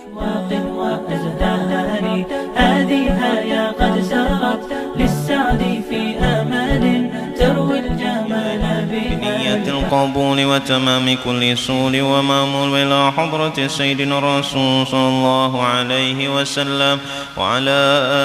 أشواق وأزدان هذه هيا قد سرت للسعد في آمال تروي الجمال بنية القبول وتمام كل سول ومامول إلى حضرة سيدنا الرسول صلى الله عليه وسلم وعلى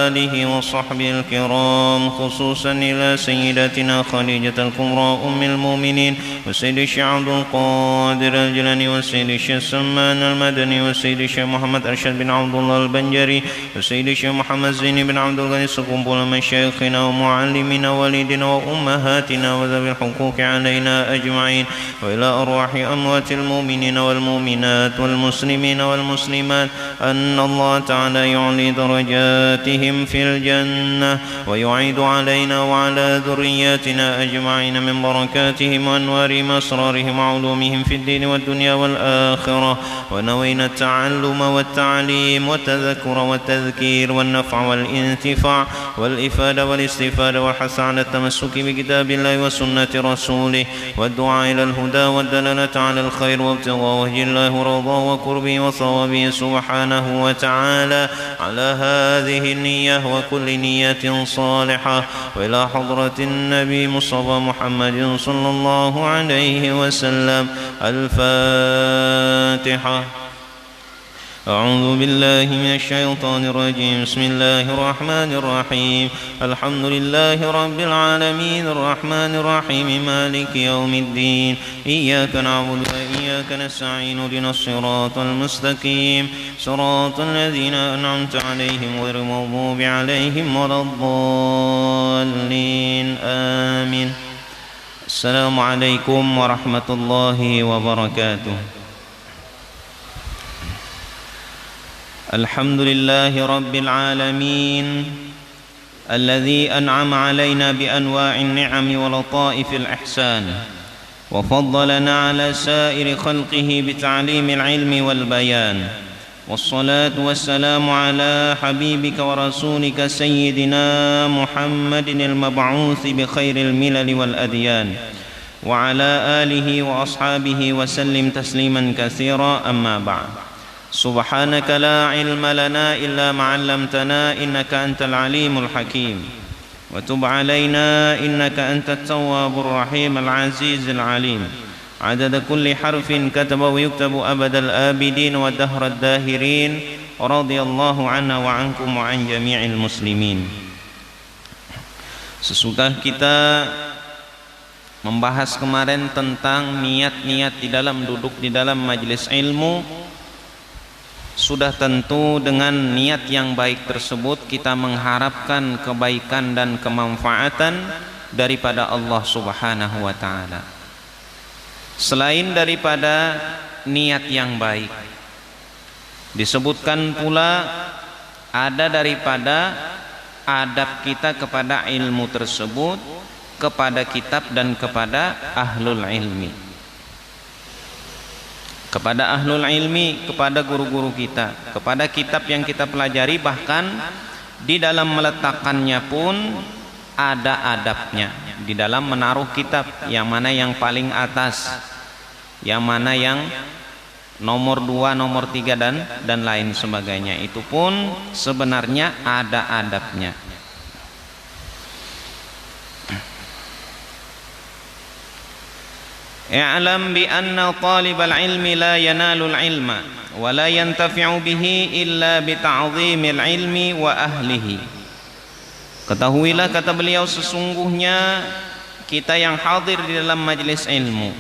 آله وصحبه الكرام، خصوصا إلى سيدتنا خديجة الكبرى أم المؤمنين وسيد الشيخ عبد القادر الجيلاني وسيد الشيخ سلمان المدني وسيد الشيخ محمد أرشد بن عبد الله البنجري وسيد الشيخ محمد زين بن عبد الغني سكنبول مشايخنا ومعلمنا والدنا وأمهاتنا وذوي الحقوق علينا أجمعين، وإلى أرواح أموات المؤمنين والمؤمنات والمسلمين والمسلمات أن الله تعالى يعلي درجاتهم في الجنة ويعيد علينا وعلى ذرياتنا أجمعين من بركاتهم وأنوارهم وأسرارهم وعلومهم في الدين والدنيا والآخرة. ونوينا التعلم والتعليم والتذكر والتذكير والنفع والانتفاع والإفادة والاستفادة والحث على التمسك بكتاب الله وسنة رسوله والدعاء إلى الهدى والدلالة على الخير وابتغاء وجه الله رضاه وقربه وصوابه سبحانه وتعالى على هذه النية وكل نية صالحة. وإلى حضرة النبي مصطفى محمد صلى الله عليه وسلم. الفاتحة. أعوذ بالله من الشيطان الرجيم. بسم الله الرحمن الرحيم. الحمد لله رب العالمين الرحمن الرحيم مالك يوم الدين، إياك نعبد وإياك نستعين اهدنا الصراط المستقيم صراط الذين أنعمت عليهم غير المغضوب عليهم ولا الضالين آمين. السلام عليكم ورحمة الله وبركاته. الحمد لله رب العالمين الذي أنعم علينا بأنواع النعم ولطائف الإحسان وفضلنا على سائر خلقه بتعليم العلم والبيان، والصلاة والسلام على حبيبك ورسولك سيدنا محمد المبعوث بخير الملل والأديان وعلى آله وأصحابه وسلم تسليما كثيرا. أما بعد، سبحانك لا علم لنا إلا ما علمتنا إنك أنت العليم الحكيم، وتب علينا إنك أنت التواب الرحيم العزيز العليم. عدد كل حرف كتب ويكتب أبد الآبدين ودهر الداهرين، رضي الله عنا وعنكم وعن جميع المسلمين. Sesudah kita membahas kemarin tentang niat-niat di dalam duduk di dalam majelis ilmu, sudah tentu dengan niat yang baik tersebut kita mengharapkan kebaikan dan kemanfaatan daripada Allah Subhanahu wa ta'ala. Selain daripada niat yang baik, disebutkan pula ada daripada adab kita kepada ilmu tersebut, kepada kitab dan kepada ahlul ilmi. Kepada ahlul ilmi, kepada guru-guru kita, kepada kitab yang kita pelajari, bahkan di dalam meletakkannya pun ada adabnya. Di dalam menaruh kitab, yang mana yang paling atas, yang mana yang nomor 2, nomor 3 dan lain sebagainya, itu pun sebenarnya ada adabnya. I'lam bi anna talibal ilmi la yanalul ilma wa la yantafi'u bihi illa bi ta'zimil ilmi wa ahlihi. Ketahuilah, kata beliau, sesungguhnya kita yang hadir di dalam majelis ilmu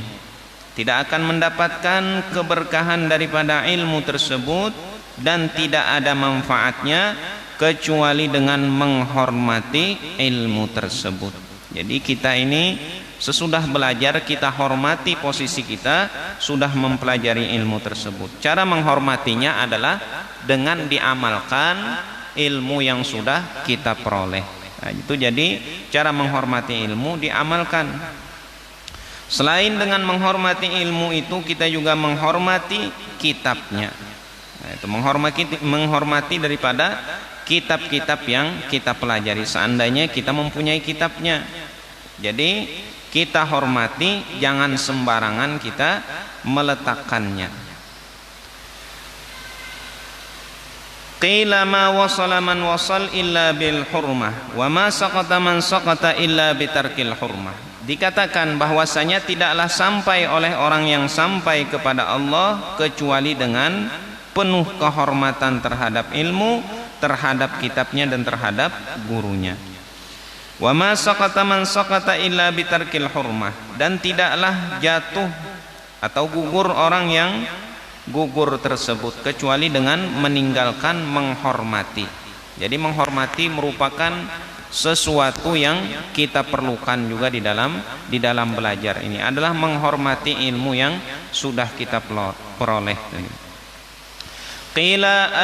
tidak akan mendapatkan keberkahan daripada ilmu tersebut dan tidak ada manfaatnya kecuali dengan menghormati ilmu tersebut. Jadi kita ini sesudah belajar, kita hormati posisi kita sudah mempelajari ilmu tersebut. Cara menghormatinya adalah dengan diamalkan ilmu yang sudah kita peroleh. Nah, itu jadi cara menghormati ilmu, diamalkan. Selain dengan menghormati ilmu itu, kita juga menghormati kitabnya. Nah, itu menghormati daripada kitab-kitab yang kita pelajari, seandainya kita mempunyai kitabnya. Jadi kita hormati, jangan sembarangan kita meletakkannya. Qila ma wasala man wasal illa bil hurmah wa ma saqata man saqata illa bitarkil hurmah. Dikatakan bahwasanya tidaklah sampai oleh orang yang sampai kepada Allah kecuali dengan penuh kehormatan terhadap ilmu, terhadap kitabnya dan terhadap gurunya. Wa ma saqata man saqata illa bitarkil hurmah, dan tidaklah jatuh atau gugur orang yang gugur tersebut kecuali dengan meninggalkan menghormati. Jadi menghormati merupakan sesuatu yang kita perlukan juga di dalam belajar. Ini adalah menghormati ilmu yang sudah kita peroleh. Qila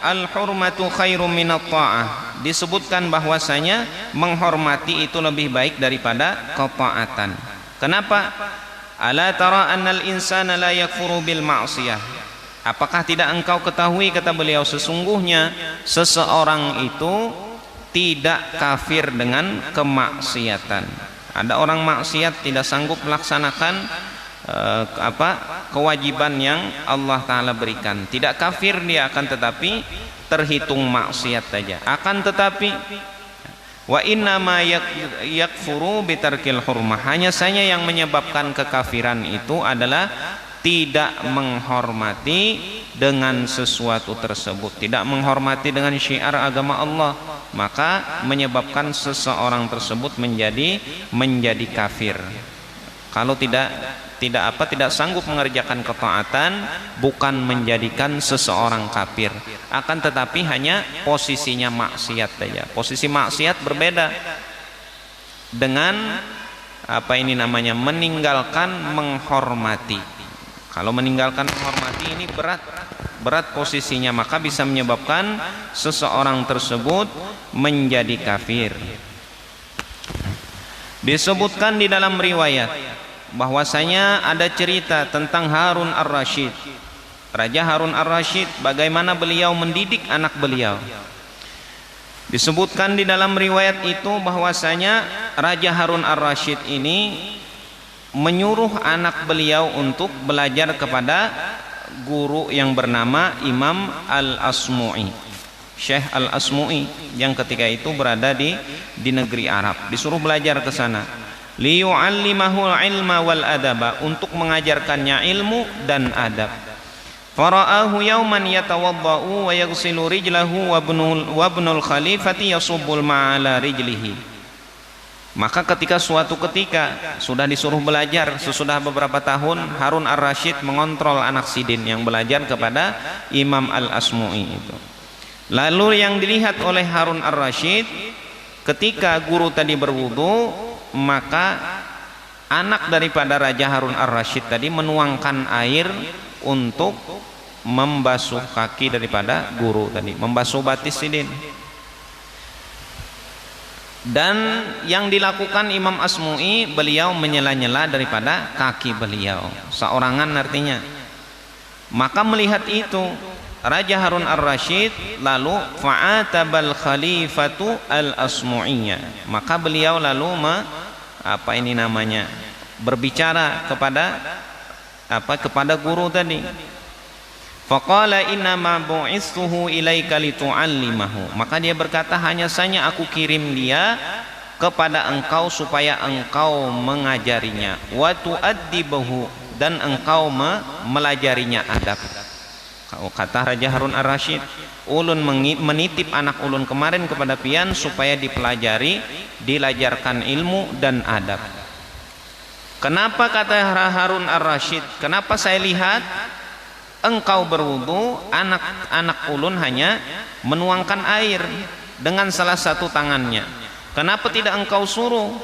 al-hurmatu khairum minat ta'ah. Disebutkan bahwasanya menghormati itu lebih baik daripada ketaatan. Kenapa? Ala tara annal insana la yakfuru bil ma'siyah. Apakah tidak engkau ketahui, kata beliau, sesungguhnya seseorang itu tidak kafir dengan kemaksiatan. Ada orang maksiat tidak sanggup melaksanakan kewajiban yang Allah Ta'ala berikan. Tidak kafir dia, akan tetapi terhitung maksiat saja. Akan tetapi wa inna ma yakfuru bitarkil hurmah, hanya saja yang menyebabkan kekafiran itu adalah tidak menghormati dengan sesuatu tersebut, tidak menghormati dengan syiar agama Allah, maka menyebabkan seseorang tersebut menjadi kafir. Kalau tidak sanggup mengerjakan ketaatan, bukan menjadikan seseorang kafir, akan tetapi hanya posisinya maksiat saja. Posisi maksiat berbeda dengan meninggalkan menghormati. Kalau meninggalkan menghormati ini berat posisinya, maka bisa menyebabkan seseorang tersebut menjadi kafir. Disebutkan di dalam riwayat bahwasanya ada cerita tentang Harun ar-Rasyid, Raja Harun ar-Rasyid, bagaimana beliau mendidik anak beliau. Disebutkan di dalam riwayat itu bahwasanya Raja Harun ar-Rasyid ini menyuruh anak beliau untuk belajar kepada guru yang bernama Imam Al-Asmu'i, Syekh Al-Asmu'i, yang ketika itu berada di negeri Arab. Disuruh belajar ke sana, liyu'allimahul ilma wal adaba, untuk mengajarkannya ilmu dan adab. Fara'ahu yawman yatawadda'u wa yaghsilu rijlahu wa ibnul khalifati yasubbul ma'ala rijlihi. Maka ketika suatu ketika sudah disuruh belajar, sesudah beberapa tahun, Harun ar-Rasyid mengontrol anak sidin yang belajar kepada Imam Al-Asmu'i itu. Lalu yang dilihat oleh Harun ar-Rasyid, ketika guru tadi berwudu, maka anak daripada Raja Harun ar-Rasyid tadi menuangkan air untuk membasuh kaki daripada guru tadi, membasuh batis sidin. Dan yang dilakukan Imam Asmu'i, beliau menyela-nyela daripada kaki beliau, seorangan artinya. Maka melihat itu Raja Harun ar-Rasyid lalu fa'atabal khalifatu al-Asmu'iyya, maka beliau lalu berbicara kepada guru tadi. Faqala inna ma bu'istuhu ilaika litu'allimahu, maka dia berkata, hanya saja aku kirim dia kepada engkau supaya engkau mengajarinya, wa tu'addibahu, dan engkau melajarinya adab. Kata Raja Harun ar-Rasyid, ulun menitip anak ulun kemarin kepada pian supaya dipelajari, dilajarkan ilmu dan adab. Kenapa, kata Harun ar-Rasyid, kenapa saya lihat engkau berwudu, anak ulun hanya menuangkan air dengan salah satu tangannya. Kenapa tidak engkau suruh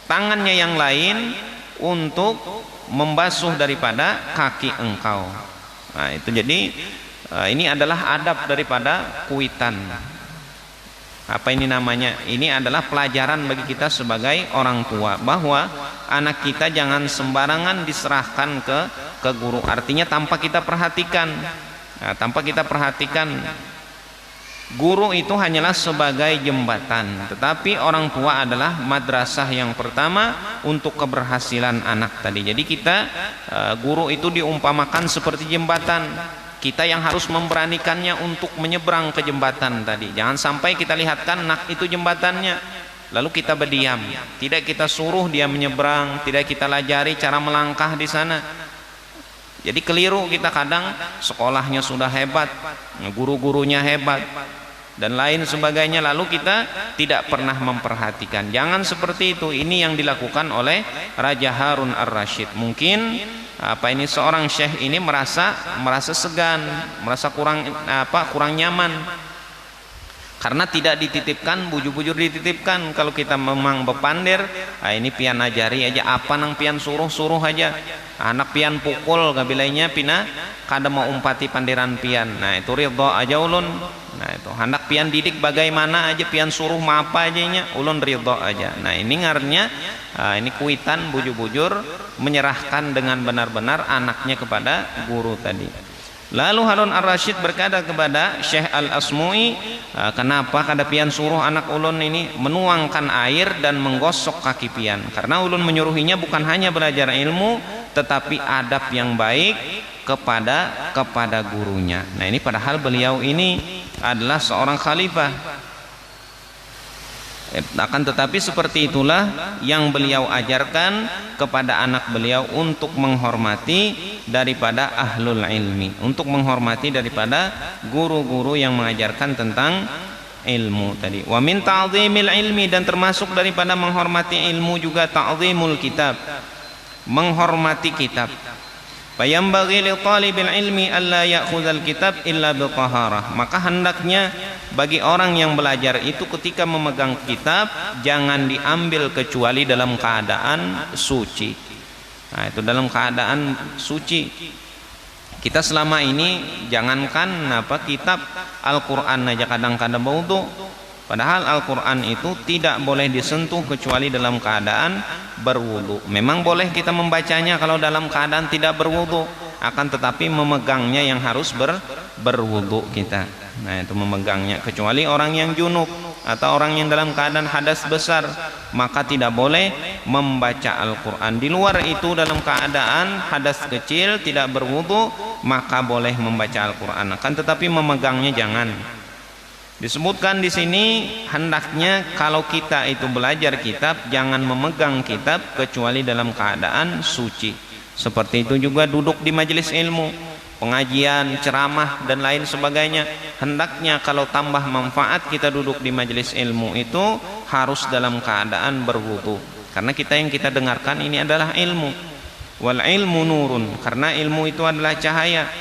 tangannya yang lain untuk membasuh daripada kaki engkau? Nah, itu jadi ini adalah adab daripada kuitan. Ini adalah pelajaran bagi kita sebagai orang tua, bahwa anak kita jangan sembarangan diserahkan ke guru, artinya tanpa kita perhatikan. Tanpa kita perhatikan, guru itu hanyalah sebagai jembatan, tetapi orang tua adalah madrasah yang pertama untuk keberhasilan anak tadi. Jadi guru itu diumpamakan seperti jembatan. kita yang harus memberanikannya untuk menyeberang ke jembatan tadi. Jangan sampai kita lihatkan nak itu jembatannya, lalu kita berdiam, tidak kita suruh dia menyeberang, tidak kita lajari cara melangkah di sana. Jadi keliru kita kadang, sekolahnya sudah hebat, guru-gurunya hebat dan lain sebagainya, lalu kita tidak pernah memperhatikan. Jangan seperti itu. Ini yang dilakukan oleh Raja Harun Ar-Rasyid. Mungkin seorang syekh ini merasa segan, merasa kurang nyaman karena tidak dititipkan, bujur-bujur dititipkan. Kalau kita memang bepandir, ini pian ajari aja, apa nang pian suruh aja. Anak pian pukul gabilainya pina kada mau umpati pandiran pian. Nah itu ridho aja ulun. Nah itu hendak pian didik bagaimana aja, pian suruh apa aja nya ulun ridho aja. Nah ini ngarnya ini kuitan bujur-bujur menyerahkan dengan benar-benar anaknya kepada guru tadi. Lalu Harun Ar-Rasyid berkata kepada Syekh Al-Asmu'i, kenapa kada pian suruh anak ulun ini menuangkan air dan menggosok kaki pian? Karena ulun menyuruhinya bukan hanya belajar ilmu, tetapi adab yang baik kepada gurunya. Nah ini padahal beliau ini adalah seorang khalifah. Akan tetapi seperti itulah yang beliau ajarkan kepada anak beliau untuk menghormati daripada ahlul ilmi, untuk menghormati daripada guru-guru yang mengajarkan tentang ilmu tadi. Wa min ta'zimil ilmi, dan termasuk daripada menghormati ilmu juga ta'zimul kitab, menghormati kitab. Fayambaghi li talibil ilmi alla ya'khudhal kitab illa bi taharah. Maka hendaknya bagi orang yang belajar itu ketika memegang kitab jangan diambil kecuali dalam keadaan suci. Nah, itu dalam keadaan suci. Kita selama ini jangankan kitab Al-Qur'an aja kadang-kadang wudu. Padahal Al-Quran itu tidak boleh disentuh kecuali dalam keadaan berwudu. Memang boleh kita membacanya kalau dalam keadaan tidak berwudu, akan tetapi memegangnya yang harus berwudu kita. Nah itu memegangnya, kecuali orang yang junub atau orang yang dalam keadaan hadas besar, maka tidak boleh membaca Al-Quran. Di luar itu dalam keadaan hadas kecil tidak berwudu, maka boleh membaca Al-Quran, akan tetapi memegangnya jangan. Disebutkan di sini hendaknya kalau kita itu belajar kitab jangan memegang kitab kecuali dalam keadaan suci. Seperti itu juga duduk di majelis ilmu, pengajian, ceramah dan lain sebagainya. Hendaknya kalau tambah manfaat kita duduk di majelis ilmu itu harus dalam keadaan berwudu. Karena yang kita dengarkan ini adalah ilmu. Wal ilmu nurun, karena ilmu itu adalah cahaya.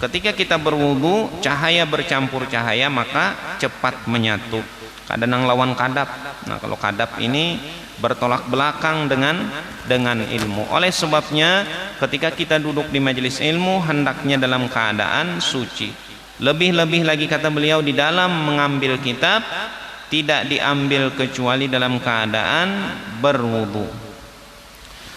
Ketika kita berwudu, cahaya bercampur cahaya, maka cepat menyatu. Kadang lawan kadap. Nah, kalau kadap ini bertolak belakang dengan ilmu. Oleh sebabnya, ketika kita duduk di majelis ilmu, hendaknya dalam keadaan suci. Lebih-lebih lagi kata beliau, di dalam mengambil kitab tidak diambil kecuali dalam keadaan berwudu.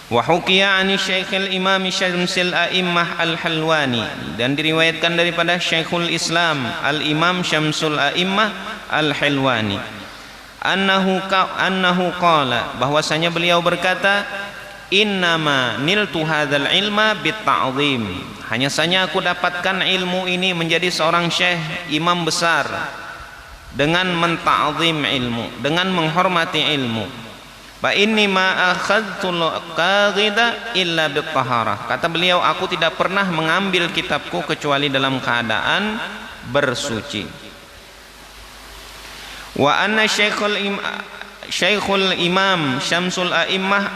Wa hukiya ani Syekhul Imam Syamsul A'immah Al-Halwani, dan diriwayatkan daripada Syekhul Islam Al-Imam Syamsul A'immah Al-Halwani annahu qala, bahwasanya beliau berkata, innama niltu hadzal ilma bitta'zim, hanya saja aku dapatkan ilmu ini menjadi seorang syekh imam besar dengan menta'zim ilmu, dengan menghormati ilmu. Fa inni ma akhadtul qaghida illa bittaharah. Kata beliau, aku tidak pernah mengambil kitabku kecuali dalam keadaan bersuci. Wa anna Syekhul Imam Syamsul A'immah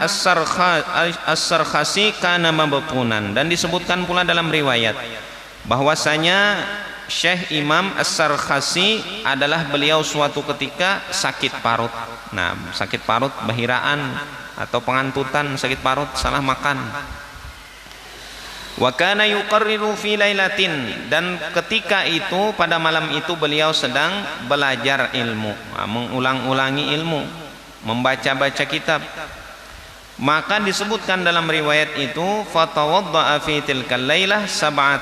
As-Sarkhasi kana mabtunan, dan disebutkan pula dalam riwayat bahwasanya Syekh Imam As-Sarkhasi adalah beliau suatu ketika sakit parut. Nah, sakit parut bahiraan atau pengantutan, sakit parut salah makan. Wa kana yuqarriru fi lailatin, dan ketika itu pada malam itu beliau sedang belajar ilmu, mengulang-ulangi ilmu, membaca-baca kitab. Maka disebutkan dalam riwayat itu, fatawadda'a fi tilkal lailah 17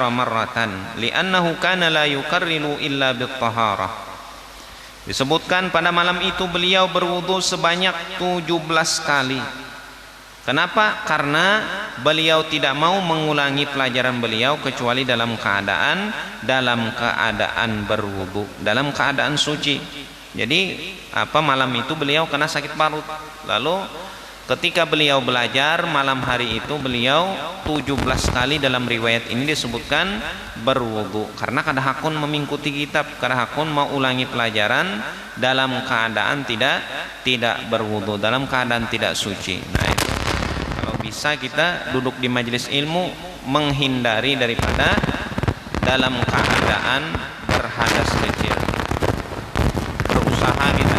marratan li'annahu kana la yuqarriru illa bit-taharah. Disebutkan pada malam itu beliau berwudu sebanyak 17 kali. Kenapa? Karena beliau tidak mau mengulangi pelajaran beliau kecuali dalam keadaan berwudu, dalam keadaan suci. Jadi malam itu beliau kena sakit parut. Lalu ketika beliau belajar malam hari itu beliau 17 kali dalam riwayat ini disebutkan berwudu, karena kada hakun mengikuti kitab, kada hakun mau ulangi pelajaran dalam keadaan tidak berwudu, dalam keadaan tidak suci. Nah, itu kalau bisa kita duduk di majelis ilmu menghindari daripada dalam keadaan berhadas kecil. Berusaha kita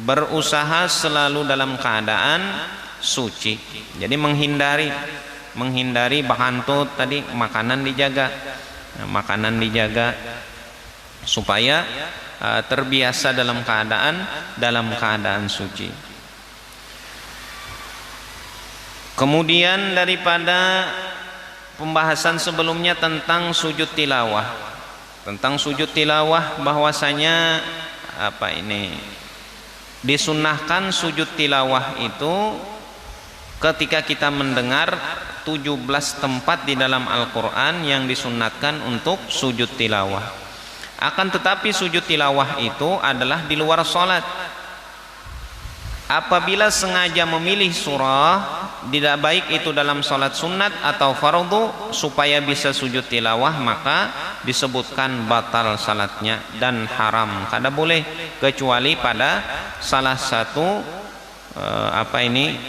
berusaha selalu dalam keadaan suci. Jadi menghindari bahantut tadi, makanan dijaga. Nah, makanan dijaga supaya terbiasa dalam keadaan suci. Kemudian daripada pembahasan sebelumnya tentang sujud tilawah. Tentang sujud tilawah bahwasanya disunnahkan sujud tilawah itu ketika kita mendengar 17 tempat di dalam Al-Quran yang disunnatkan untuk sujud tilawah. Akan tetapi sujud tilawah itu adalah di luar sholat. Apabila sengaja memilih surah, tidak baik itu dalam sholat sunat atau fardu, supaya bisa sujud tilawah, maka disebutkan batal salatnya dan haram. Kada boleh kecuali pada salah satu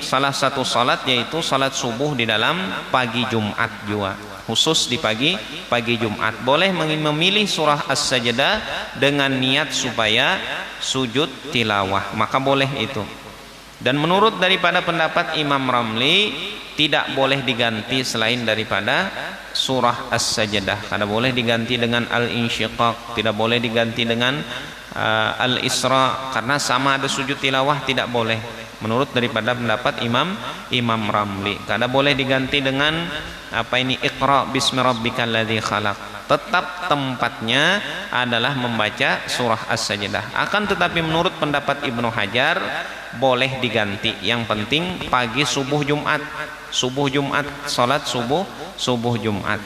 salah satu salat, yaitu salat subuh di dalam pagi Jumat juga. Khusus di pagi Jumat boleh memilih surah As-Sajdah dengan niat supaya sujud tilawah, maka boleh itu. Dan menurut daripada pendapat Imam Ramli, tidak boleh diganti selain daripada surah As-Sajdah. Kada boleh diganti dengan Al-Insyiqaq, tidak boleh diganti dengan Al-Isra, karena sama ada sujud tilawah, tidak boleh. Menurut daripada pendapat Imam Ramli, kada boleh diganti dengan Iqra bismi rabbikal ladzi khalaq. Tetap tempatnya adalah membaca surah As-Sajdah. Akan tetapi menurut pendapat Ibnu Hajar boleh diganti. Yang penting pagi subuh Jumat, salat subuh Jumat.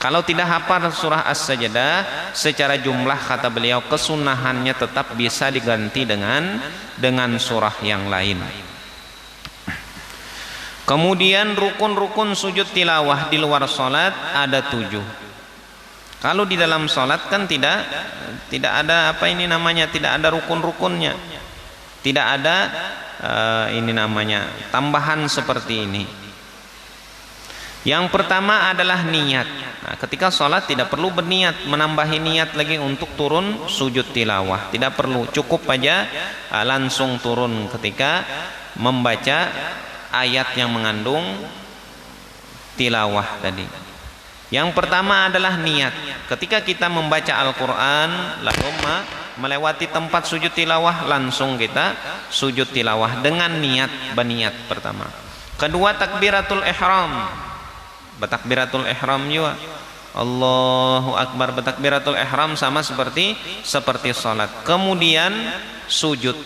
Kalau tidak hafal surah As-Sajdah secara jumlah, kata beliau, kesunahannya tetap bisa diganti dengan surah yang lain. Kemudian rukun-rukun sujud tilawah di luar salat ada 7. Kalau di dalam salat kan tidak ada tidak ada rukun-rukunnya. Tidak ada tambahan seperti ini. Yang pertama adalah niat. Nah, ketika sholat tidak perlu berniat, menambahi niat lagi untuk turun sujud tilawah. Tidak perlu, cukup aja langsung turun ketika membaca ayat yang mengandung tilawah tadi. Yang pertama adalah niat. Ketika kita membaca Al-Quran lalu melewati tempat sujud tilawah, langsung kita sujud tilawah dengan berniat pertama. Kedua, takbiratul ihram. Bertakbiratul ihram juga, Allahu Akbar, bertakbiratul ihram sama seperti salat. Kemudian sujud.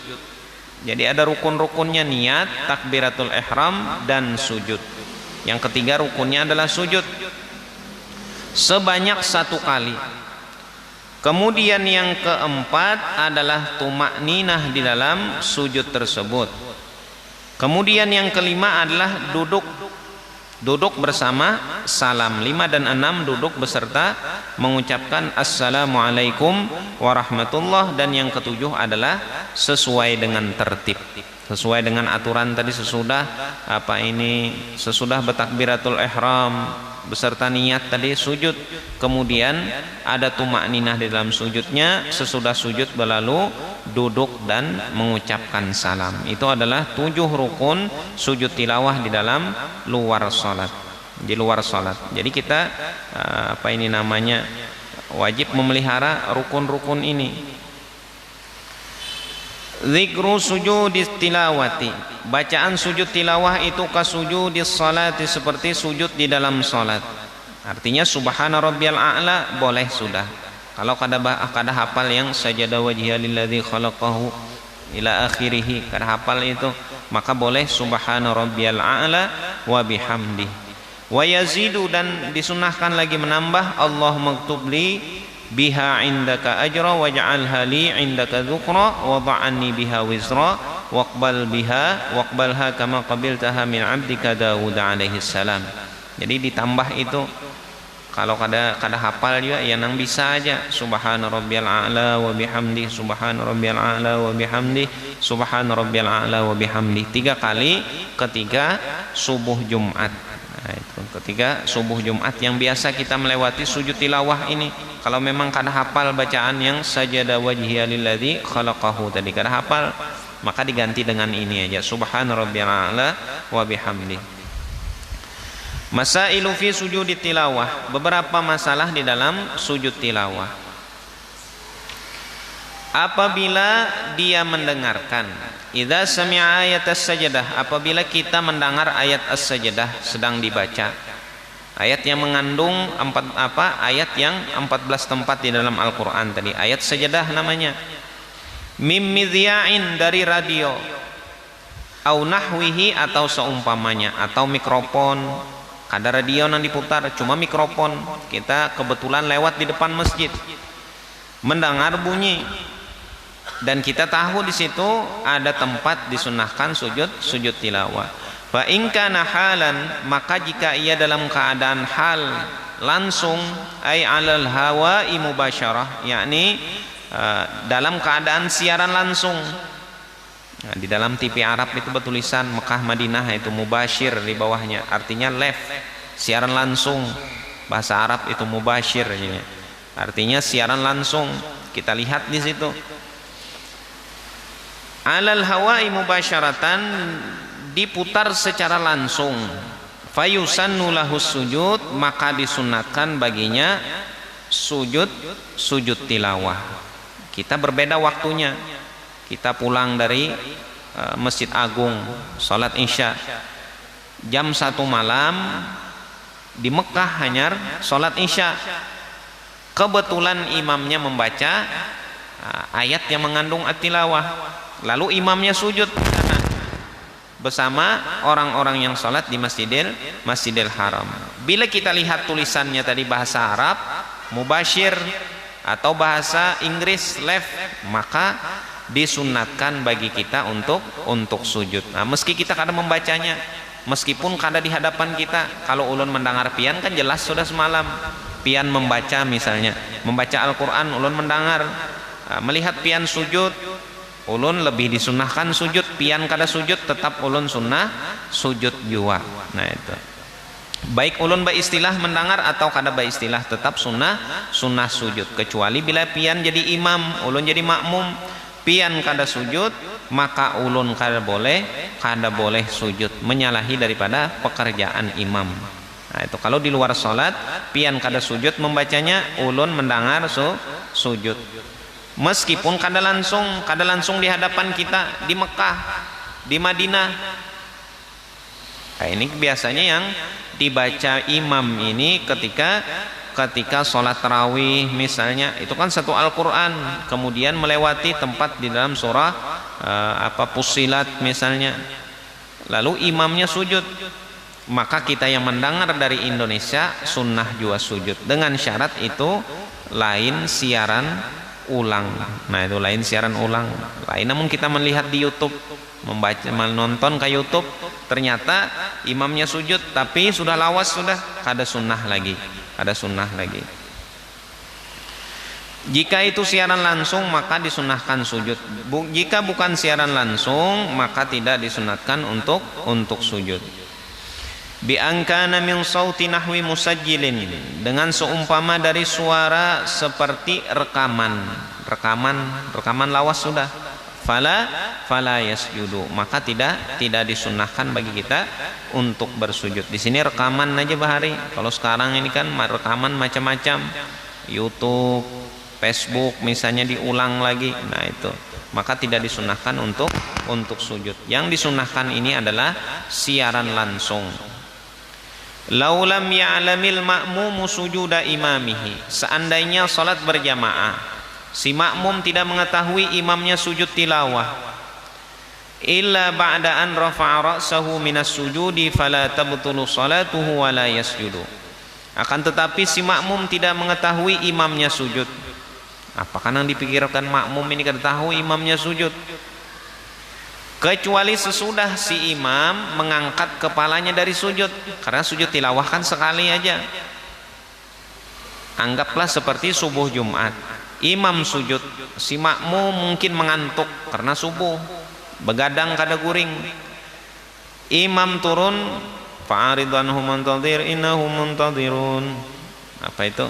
Jadi ada rukun-rukunnya, niat, takbiratul ihram, dan sujud. Yang ketiga rukunnya adalah sujud sebanyak 1 kali. Kemudian yang keempat adalah tumakninah di dalam sujud tersebut. Kemudian yang kelima adalah duduk bersama salam. 5 dan 6 duduk beserta mengucapkan Assalamualaikum warahmatullah. Dan yang ketujuh adalah sesuai dengan tertib, sesuai dengan aturan tadi, sesudah bertakbiratul ihram beserta niat tadi sujud. Kemudian ada tumakninah di dalam sujudnya, sesudah sujud berlalu duduk dan mengucapkan salam. Itu adalah 7 rukun sujud tilawah di dalam luar salat, di luar salat. Jadi kita wajib memelihara rukun-rukun ini. Zikru sujudis tilawati, bacaan sujud tilawah itu kasujudis salati, seperti sujud di dalam salat. Artinya subhana rabbiyal a'la boleh sudah. Kalau kada hafal yang sajada wajhiya lilladzi khalaqahu ila akhirih, kada hafal itu, maka boleh subhana rabbiyal a'la wa bihamdi. Wa yazidu, dan disunahkan lagi menambah Allahumma ktubli biha indaka ajra waj'alha li indaka dzukra wa dha'anni biha wizra waqbalha kama qabiltaha min 'abdika Daud alaihi salam. Jadi ditambah itu, kalau kada hafal juga ya nang bisa aja subhana rabbiyal a'la wa bihamdi, subhana rabbiyal a'la wa bihamdi, subhana rabbiyal a'la wa bihamdi 3 kali ketika subuh Jumat. Nah, itu ketika subuh Jumat yang biasa kita melewati sujud tilawah ini. Kalau memang kada hafal bacaan yang sajada wajhiya lilladzi khalaqahu tadi, kada hafal, maka diganti dengan ini aja, subhana rabbiyal a'la wa bihamdi. Masailu fi sujud tilawah, beberapa masalah di dalam sujud tilawah. Apabila dia mendengarkan, idza sami'a ayat as-sajdah, apabila kita mendengar ayat as-sajdah sedang dibaca, ayat yang mengandung ayat yang 14 tempat di dalam Al-Qur'an tadi, ayat sajdah namanya. Mim midhya'in, dari radio, au nahwihi, atau seumpamanya, atau mikrofon. Ada radio yang diputar, cuma mikrofon. Kita kebetulan lewat di depan masjid, mendengar bunyi, dan kita tahu di situ ada tempat disunahkan sujud tilawah. Fa in kana halan, maka jika ia dalam keadaan hal langsung, ay alal hawa'i mubasyarah, yakni dalam keadaan siaran langsung. Nah, di dalam TV Arab itu bertulisan Mekah Madinah, itu mubasyir di bawahnya, artinya live, siaran langsung. Bahasa Arab itu mubasyir, artinya siaran langsung. Kita lihat di situ. Alal hawa'i mubasyaratan, diputar secara langsung. Fayusannu lahus sujud, maka disunatkan baginya sujud tilawah. Kita berbeda waktunya. Kita pulang dari Masjid Agung, sholat Isya jam 1 malam, di Mekah hanyar sholat Isya. Kebetulan imamnya membaca ayat yang mengandung at-tilawah, lalu imamnya sujud bersama orang-orang yang sholat di Masjidil Haram. Bila kita lihat tulisannya tadi bahasa Arab mubasyir atau bahasa Inggris live, maka disunatkan bagi kita untuk sujud. Nah, meski kita kada membacanya, meskipun kada di hadapan kita, kalau ulun mendengar pian kan jelas sudah semalam. Pian membaca, misalnya membaca Al-Quran, ulun mendengar. Melihat pian sujud, ulun lebih disunahkan sujud. Pian kada sujud, tetap ulun sunnah sujud jua. Nah itu. Baik ulun beristilah mendengar atau kada beristilah, tetap sunnah sujud. Kecuali bila pian jadi imam, ulun jadi makmum. Pian kada sujud, maka ulun kada boleh sujud, menyalahi daripada pekerjaan imam. Nah, itu kalau di luar salat pian kada sujud membacanya, ulun mendengar sujud. Meskipun kada langsung di hadapan kita di Mekah, di Madinah. Nah, ini biasanya yang dibaca imam ini ketika sholat tarawih misalnya, itu kan satu Al-Quran, kemudian melewati tempat di dalam surah Fussilat misalnya, lalu imamnya sujud, maka kita yang mendengar dari Indonesia sunnah juga sujud, dengan syarat itu lain siaran ulang. Nah itu lain siaran ulang, lain namun kita melihat di YouTube, menonton ke YouTube, ternyata imamnya sujud tapi sudah lawas, sudah kada sunnah lagi. Jika itu siaran langsung maka disunahkan sujud. Jika bukan siaran langsung maka tidak disunatkan untuk sujud. Bi angkana min sauti nahwi musajjilin, dengan seumpama dari suara seperti rekaman lawas sudah. Fala yasjudu, maka tidak disunahkan bagi kita untuk bersujud. Di sini rekaman aja bahari. Kalau sekarang ini kan rekaman macam-macam, YouTube, Facebook misalnya diulang lagi. Nah itu, maka tidak disunahkan untuk sujud. Yang disunahkan ini adalah siaran langsung. Laulam ya'lamil ma'mumu sujuda imamihi, seandainya salat berjamaah si makmum tidak mengetahui imamnya sujud tilawah, illa ba'da an rafa'a ra'sahu minas sujudi fala tabtulu salatuhu wa la yasjudu. Akan tetapi si makmum tidak mengetahui imamnya sujud. Apakah yang dipikirkan makmum ini kada tahu imamnya sujud? Kecuali sesudah si imam mengangkat kepalanya dari sujud, karena sujud tilawah kan sekali aja. Anggaplah seperti subuh Jumat, imam sujud, si makmum mungkin mengantuk karena subuh, begadang kada guring. Imam turun, fa'arid anhum muntadhir innahum muntadhirun. Apa itu?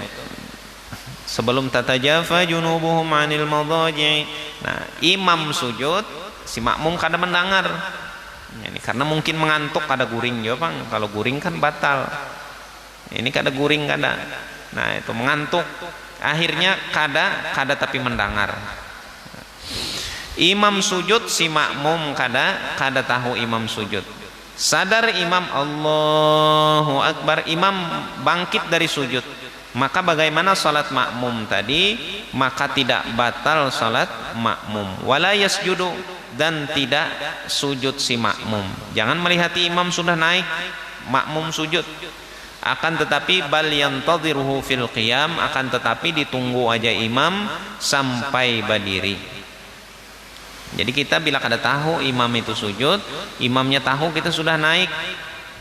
Sebelum tatajafa junubuhum 'anil madaji'. Nah, imam sujud, si makmum kada mendengar. Ini karena mungkin mengantuk, kada guring juga, Bang. Kalau guring kan batal. Ini kada guring kada. Nah, itu mengantuk. Akhirnya kada tapi mendengar. Imam sujud, si makmum kada tahu imam sujud. Sadar imam, Allahu Akbar, imam bangkit dari sujud. Maka bagaimana salat makmum tadi? Maka tidak batal salat makmum. Wala yasjudu, dan tidak sujud si makmum. Jangan melihat imam sudah naik, makmum sujud. Akan tetapi bal yantadhiruhu fil qiyam, akan tetapi ditunggu aja imam sampai berdiri. Jadi kita bila kada tahu imam itu sujud, imamnya tahu kita sudah naik,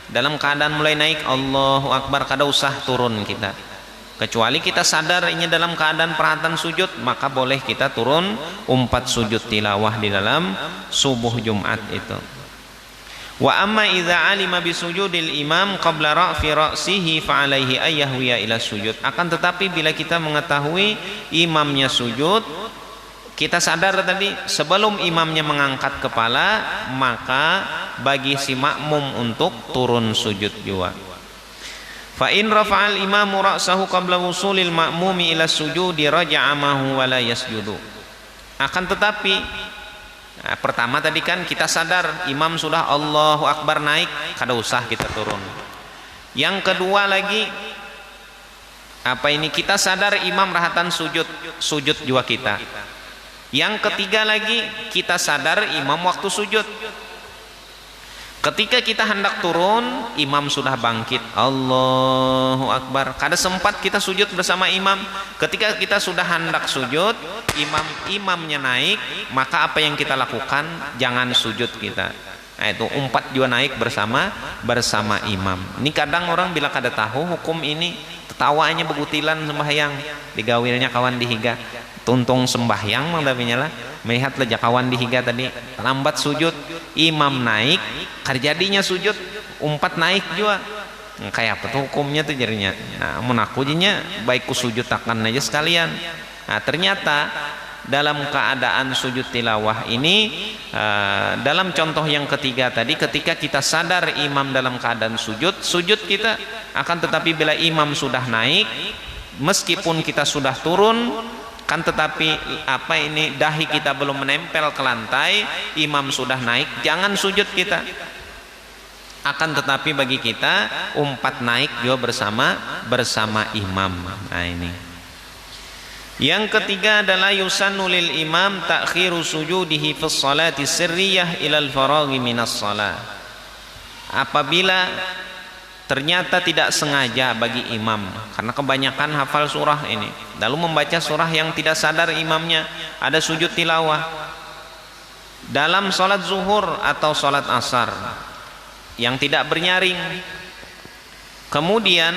dalam keadaan mulai naik Allahu Akbar, kada usah turun kita. Kecuali kita sadar ini dalam keadaan perhatian sujud, maka boleh kita turun umpat sujud tilawah di dalam subuh Jumat itu. Wa amma idza alima bisujudil imam qabla ra'fi ra'sihi fa alaihi ayyahwiya ila sujud. Akan tetapi bila kita mengetahui imamnya sujud, kita sadar tadi sebelum imamnya mengangkat kepala, maka bagi si makmum untuk turun sujud juga. Fa in rafa'al imamu ra'sahu qabla wusulil ma'mumi ila sujudi raja'a mahu wa la yasjudu. Akan tetapi pertama tadi kan kita sadar imam sudah Allahu Akbar naik, kada usah kita turun. Yang kedua lagi kita sadar imam rahatan sujud juga kita. Yang ketiga lagi kita sadar imam waktu sujud. Ketika kita hendak turun, imam sudah bangkit, Allahu Akbar. Kada sempat kita sujud bersama imam. Ketika kita sudah hendak sujud, imamnya naik, maka apa yang kita lakukan? Jangan sujud kita. Nah, itu umpat juga naik bersama imam. Ini kadang orang bila kada tahu hukum ini, tertawanya begutilan sembahyang, digawilnya kawan dihiga. Tuntung sembahyang mangdapinya lah, melihat leja kawan dihiga tadi lambat sujud, imam naik, terjadinya sujud, umpat naik juga. Kayak apa tuh hukumnya tuh jadinya? Nah, menakujinya baik ku sujud akan aja sekalian. Nah, ternyata dalam keadaan sujud tilawah ini, dalam contoh yang ketiga tadi, ketika kita sadar imam dalam keadaan sujud kita. Akan tetapi bila imam sudah naik, meskipun kita sudah turun, kan tetapi dahi kita belum menempel ke lantai, imam sudah naik, jangan sujud kita. Akan tetapi bagi kita umpat naik juga bersama imam. Nah, ini. Yang ketiga adalah yusannu lil imam ta'khiru sujudihi fi sholati sirriyah ila al-faraghi minas shalah. Apabila ternyata tidak sengaja bagi imam, karena kebanyakan hafal surah ini, lalu membaca surah yang tidak sadar imamnya ada sujud tilawah dalam sholat zuhur atau sholat asar yang tidak bernyaring. Kemudian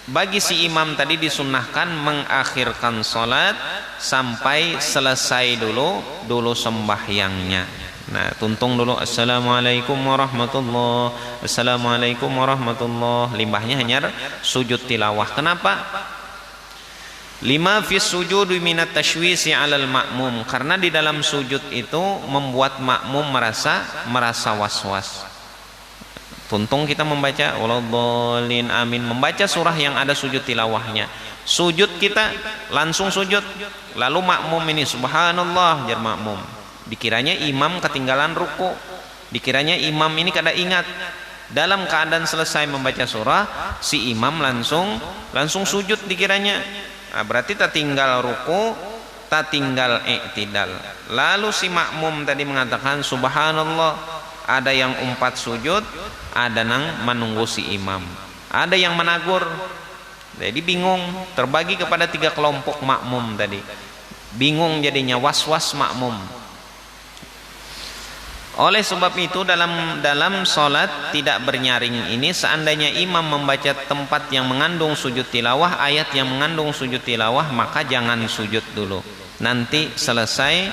bagi si imam tadi disunnahkan mengakhirkan sholat sampai selesai dulu sembahyangnya. Nah, tuntung dulu assalamualaikum warahmatullah, assalamualaikum warahmatullah, limbahnya hanya sujud tilawah. Kenapa? Lima fis sujudi minat tashwisi 'alal ma'mum, karena di dalam sujud itu membuat makmum merasa was-was. Tuntung kita membaca waladhdallin amin, membaca surah yang ada sujud tilawahnya. Sujud kita langsung sujud, lalu makmum ini subhanallah jar makmum. Dikiranya imam ketinggalan ruku, dikiranya imam ini kada ingat. dalam keadaan selesai membaca surah, si imam langsung sujud dikiranya. Nah, berarti tak tinggal ruku, tak tinggal i'tidal. Lalu si makmum tadi mengatakan subhanallah, ada yang umpat sujud, ada yang menunggu si imam, ada yang menagur. Jadi bingung, terbagi kepada 3 kelompok makmum tadi. Bingung jadinya, was-was makmum. Oleh sebab itu dalam sholat tidak bernyaring ini, seandainya imam membaca tempat yang mengandung sujud tilawah, ayat yang mengandung sujud tilawah, maka jangan sujud dulu. Nanti selesai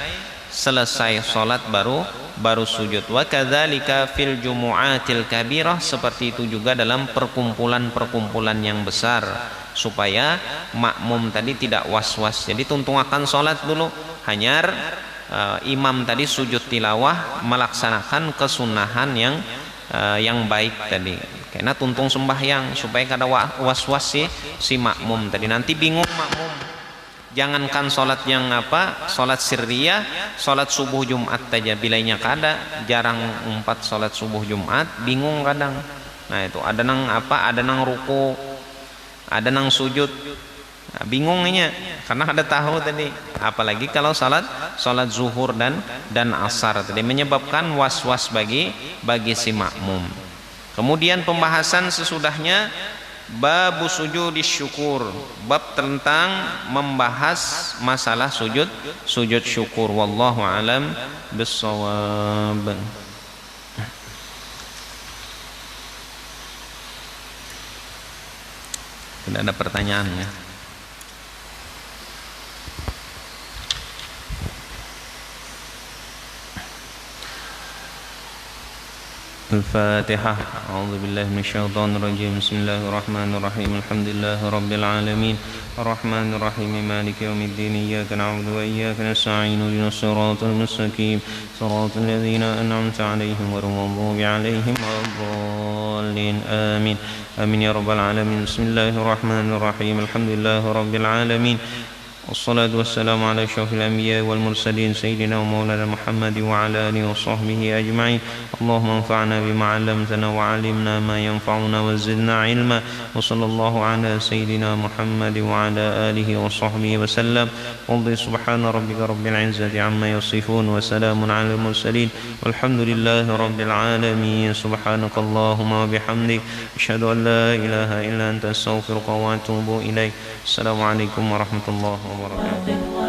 sholat baru sujud. Wa kadzalika fil jumu'atil kabirah, seperti itu juga dalam perkumpulan yang besar, supaya makmum tadi tidak was-was. Jadi tuntungakan sholat dulu, hanyar imam tadi sujud tilawah, melaksanakan kesunahan yang baik tadi. Karena tuntung sembahyang supaya kada was-was si makmum tadi. Nanti bingung makmum. Jangankan sholat yang sholat sirriyah, sholat subuh Jumat saja bilainya kada, jarang umpat sholat subuh Jumat, bingung kadang. Nah itu ada nang ruku, ada nang sujud, nah, bingungnya karena ada tahu tadi. Apalagi kalau sholat zuhur dan asar tadi, menyebabkan was-was bagi si makmum. Kemudian pembahasan sesudahnya, bab sujud syukur, bab tentang membahas masalah sujud syukur. Wallahu alam bissawab. Tidak ada pertanyaannya. الفاتحة. أعوذ بالله من الشيطان الرجيم. بسم الله الرحمن الرحيم. الحمد لله رب العالمين الرحمن الرحيم مالك يوم الدين إياك نعبد وإياك نستعين اهدنا الصراط المستقيم صراط الذين أنعمت عليهم غير المغضوب عليهم ولا الضالين آمين آمين يا رب العالمين. بسم الله الرحمن الرحيم. الحمد لله رب العالمين والصلاة والسلام على أشرف الأنبياء والمرسلين سيدنا ومولانا محمد وعلى آله وصحبه أجمعين. اللهم انفعنا بما علمتنا وعلمنا ما ينفعنا وزدنا علما. وصلى الله على سيدنا محمد وعلى آله وصحبه وسلم. والله سبحان ربك رب العزة عما يصفون وسلام على المرسلين والحمد لله رب العالمين. سبحانك اللهم وبحمدك أشهد أن لا إله إلا أنت أستغفرك وأتوب إليك. السلام عليكم ورحمة الله وبركاته.